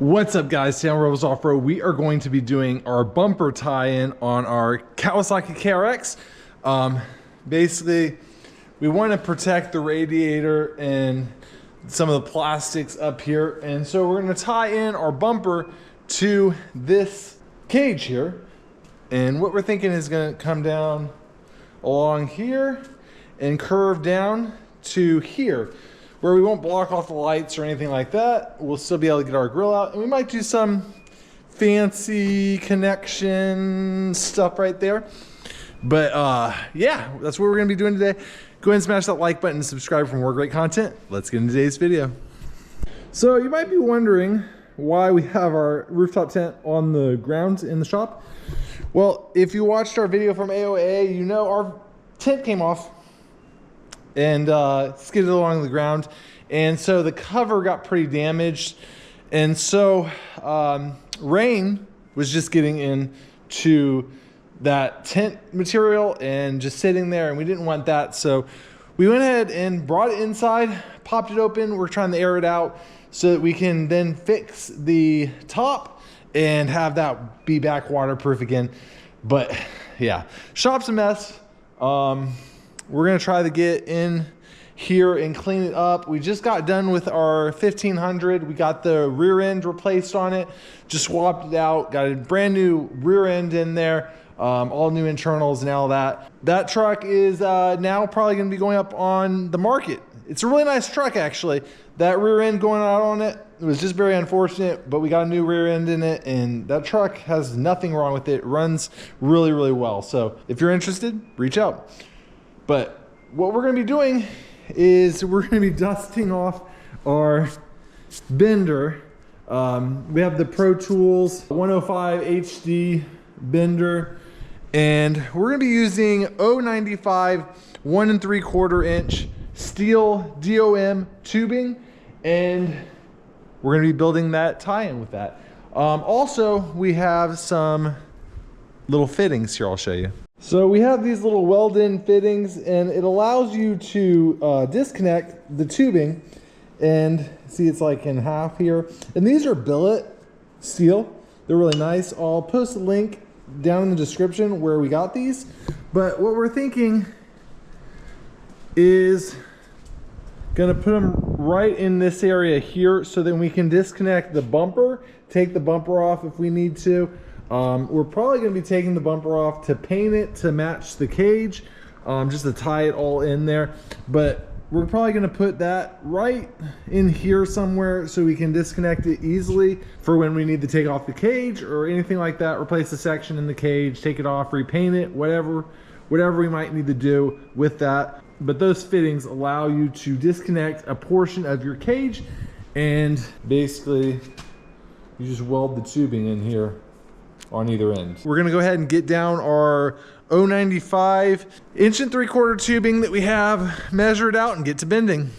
What's up, guys? Sam Rebels Offroad. We are going to be doing our bumper tie-in on our Kawasaki KRX. Basically, we want to protect the radiator and some of the plastics up here, and so we're going to tie in our bumper to this cage here. And what we're thinking is going to come down along here and curve down to here, where we won't block off the lights or anything like that. We'll still be able to get our grill out, and we might do some fancy connection stuff right there. But yeah, that's what we're gonna be doing today. Go ahead and smash that like button and subscribe for more great content. Let's get into today's video. So you might be wondering why we have our rooftop tent on the ground in the shop. Well, if you watched our video from AOA, you know our tent came off and skidded along the ground, and so the cover got pretty damaged, and so rain was just getting into that tent material and just sitting there, and we didn't want that, so we went ahead and brought it inside, popped it open. We're trying to air it out so that we can then fix the top and have that be back waterproof again. But yeah, shop's a mess. We're gonna try to get in here and clean it up. We just got done with our 1500. We got the rear end replaced on it, just swapped it out, got a brand new rear end in there, all new internals and all that. That truck is now probably gonna be going up on the market. It's a really nice truck, actually. That rear end going out on it, it was just very unfortunate, but we got a new rear end in it, and that truck has nothing wrong with it. It runs really, really well. So if you're interested, reach out. But what we're going to be doing is we're going to be dusting off our bender. We have the Pro Tools 105 HD bender, and we're going to be using 095 1 3/4 inch steel DOM tubing, and we're going to be building that tie-in with that. Also, we have some little fittings here I'll show you. So we have these little weld-in fittings, and it allows you to disconnect the tubing, and see it's like in half here. And these are billet steel. They're really nice. I'll post a link down in the description where we got these. But what we're thinking is gonna put them right in this area here, so then we can disconnect the bumper, take the bumper off if we need to. We're probably going to be taking the bumper off to paint it to match the cage, just to tie it all in there. But we're probably going to put that right in here somewhere so we can disconnect it easily for when we need to take off the cage or anything like that, replace the section in the cage, take it off, repaint it, whatever we might need to do with that. But those fittings allow you to disconnect a portion of your cage, and basically you just weld the tubing in here on either end. We're gonna go ahead and get down our 095 1 3/4 tubing that we have, measure it out, and get to bending.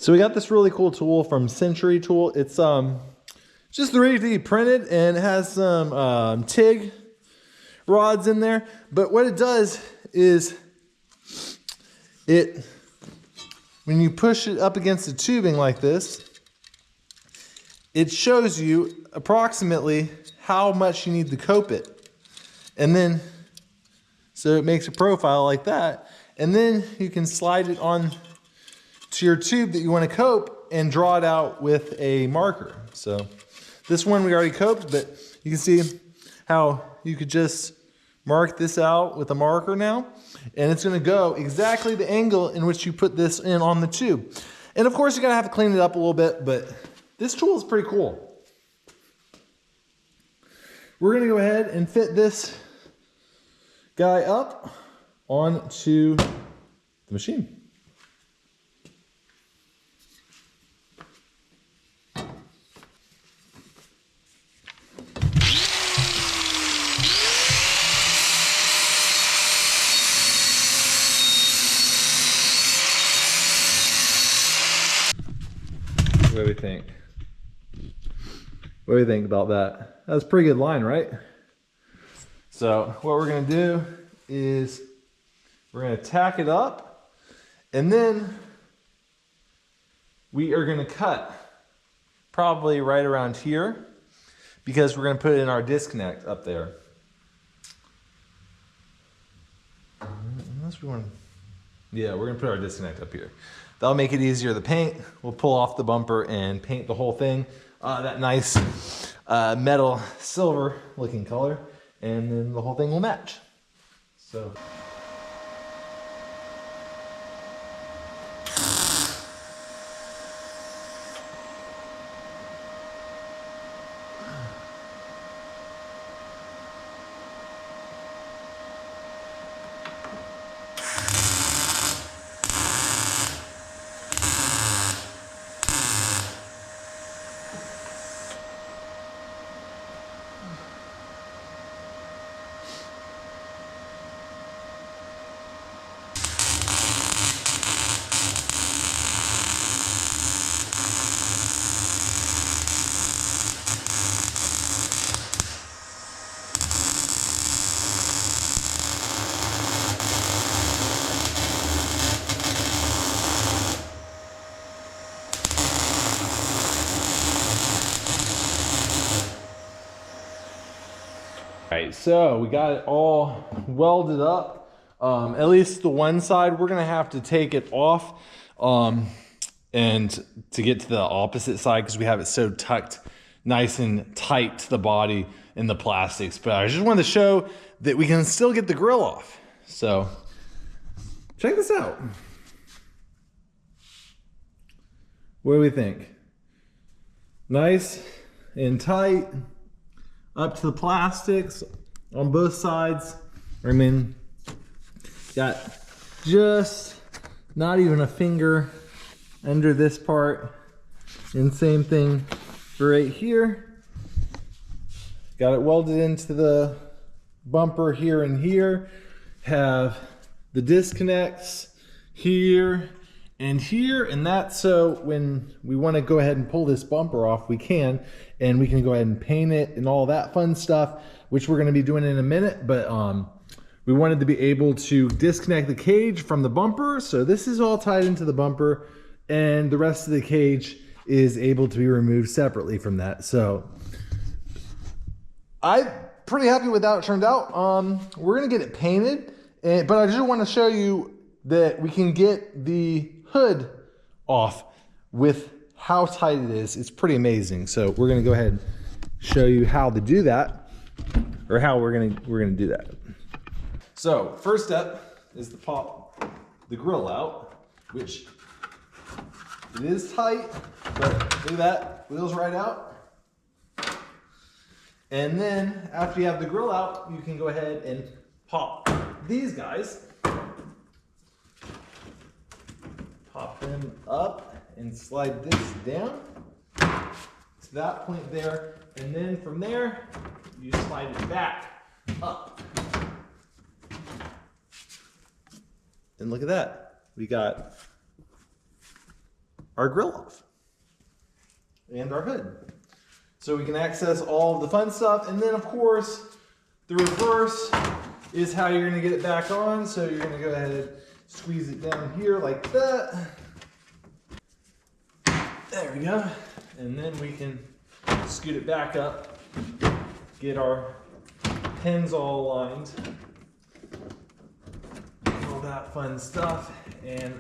So we got this really cool tool from Century Tool. It's just 3D printed and it has some TIG rods in there. But what it does is when you push it up against the tubing like this, it shows you approximately how much you need to cope it. And then, so it makes a profile like that. And then you can slide it on to your tube that you want to cope and draw it out with a marker. So this one we already coped, but you can see how you could just mark this out with a marker now, and it's going to go exactly the angle in which you put this in on the tube. And of course you're going to have to clean it up a little bit, but this tool is pretty cool. We're going to go ahead and fit this guy up onto the machine. What do we think? What do you think about that? That's a pretty good line, right? So what we're gonna do is we're gonna tack it up, and then we are gonna cut probably right around here, because we're gonna put it in our disconnect up there. Unless we want, yeah, we're gonna put our disconnect up here. That'll make it easier to paint. We'll pull off the bumper and paint the whole thing that nice metal silver looking color, and then the whole thing will match. So. Alright, so we got it all welded up. At least the one side, we're gonna have to take it off and to get to the opposite side, because we have it so tucked nice and tight to the body in the plastics. But I just wanted to show that we can still get the grill off. So check this out. What do we think? Nice and tight up to the plastics on both sides. I mean, got just not even a finger under this part, and same thing for right here. Got it welded into the bumper here and here. Have the disconnects here and here, and that's so when we want to go ahead and pull this bumper off, we can, and we can go ahead and paint it and all that fun stuff, which we're going to be doing in a minute. But we wanted to be able to disconnect the cage from the bumper, so this is all tied into the bumper, and the rest of the cage is able to be removed separately from that. So I'm pretty happy with how it turned out. We're going to get it painted, but I just want to show you that we can get the hood off with how tight it is. It's pretty amazing. So we're gonna go ahead and show you how to do that, or how we're gonna do that. So first step is to pop the grill out, which it is tight, but look at that, wheels right out. And then after you have the grill out, you can go ahead and pop these guys. Pop them up and slide this down to that point there, and then from there you slide it back up. And look at that, we got our grill off and our hood. So we can access all of the fun stuff. And then of course, the reverse is how you're gonna get it back on. So you're gonna go ahead and squeeze it down here like that. There we go. And then we can scoot it back up, get our pins all aligned, all that fun stuff, and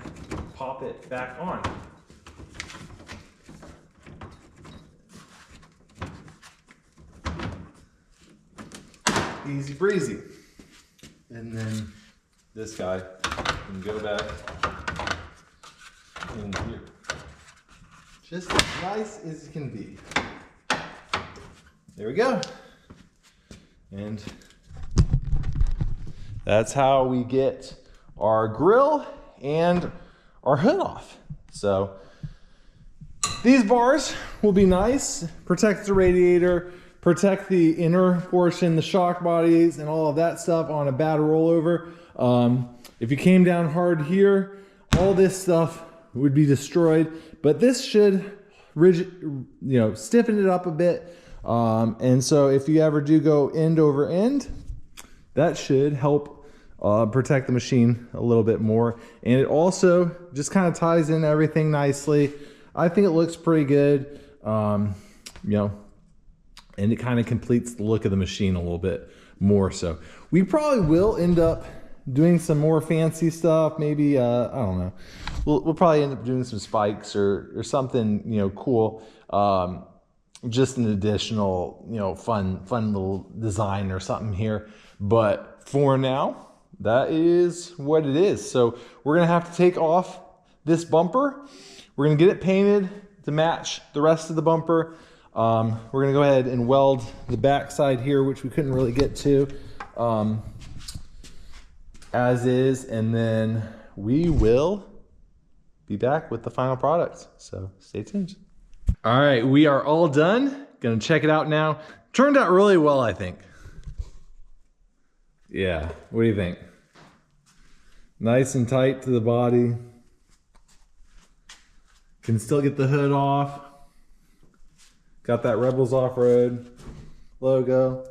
pop it back on. Easy breezy. And then this guy can go back in here. Just as nice as it can be. There we go. And that's how we get our grill and our hood off. So these bars will be nice, protect the radiator, protect the inner portion, the shock bodies, and all of that stuff on a bad rollover. If you came down hard here, all this stuff would be destroyed, but this should stiffen it up a bit. And so if you ever do go end over end, that should help protect the machine a little bit more. And it also just kind of ties in everything nicely. I think it looks pretty good, and it kind of completes the look of the machine a little bit more. So we probably will end up doing some more fancy stuff. Maybe, I don't know. We'll probably end up doing some spikes or something, cool. Just an additional, fun little design or something here. But for now, that is what it is. So we're gonna have to take off this bumper. We're gonna get it painted to match the rest of the bumper. We're gonna go ahead and weld the back side here, which we couldn't really get to, as is, and then we will be back with the final product. So stay tuned. All right, we are all done. Gonna check it out now. Turned out really well, I think. Yeah, what do you think? Nice and tight to the body. Can still get the hood off. Got that Rebels Offroad logo.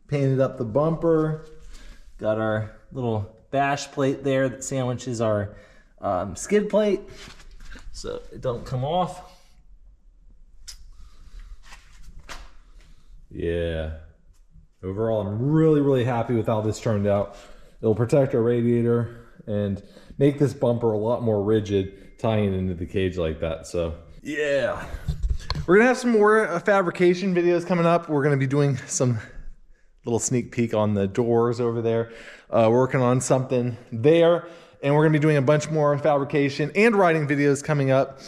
Painted up the bumper. Got our little bash plate there that sandwiches our skid plate, so it don't come off. Yeah. Overall, I'm really happy with how this turned out. It'll protect our radiator and make this bumper a lot more rigid, tying it into the cage like that. So yeah. We're gonna have some more fabrication videos coming up. We're gonna be doing some little sneak peek on the doors over there. Working on something there. And we're gonna be doing a bunch more fabrication and riding videos coming up.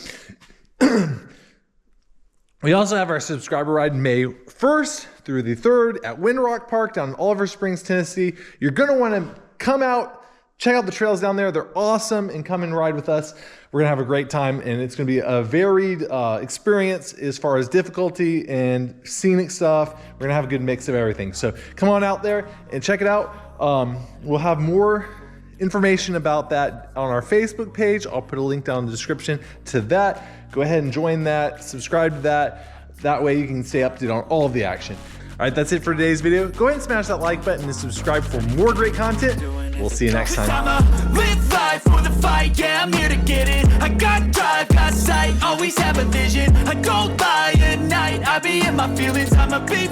We also have our subscriber ride May 1st through the 3rd at Windrock Park down in Oliver Springs, Tennessee. You're gonna wanna come out, check out the trails down there. They're awesome, and come and ride with us. We're gonna have a great time, and it's gonna be a varied experience as far as difficulty and scenic stuff. We're gonna have a good mix of everything. So come on out there and check it out. We'll have more information about that on our Facebook page. I'll put a link down in the description to that. Go ahead and join that, subscribe to that. That way you can stay up to date on all of the action. All right, that's it for today's video. Go ahead and smash that like button and subscribe for more great content. We'll see you next time. Live life for the fight, yeah, I'm here to get it. I got drive, got sight, always have a vision. I go by at night, I be in my feelings, I'ma be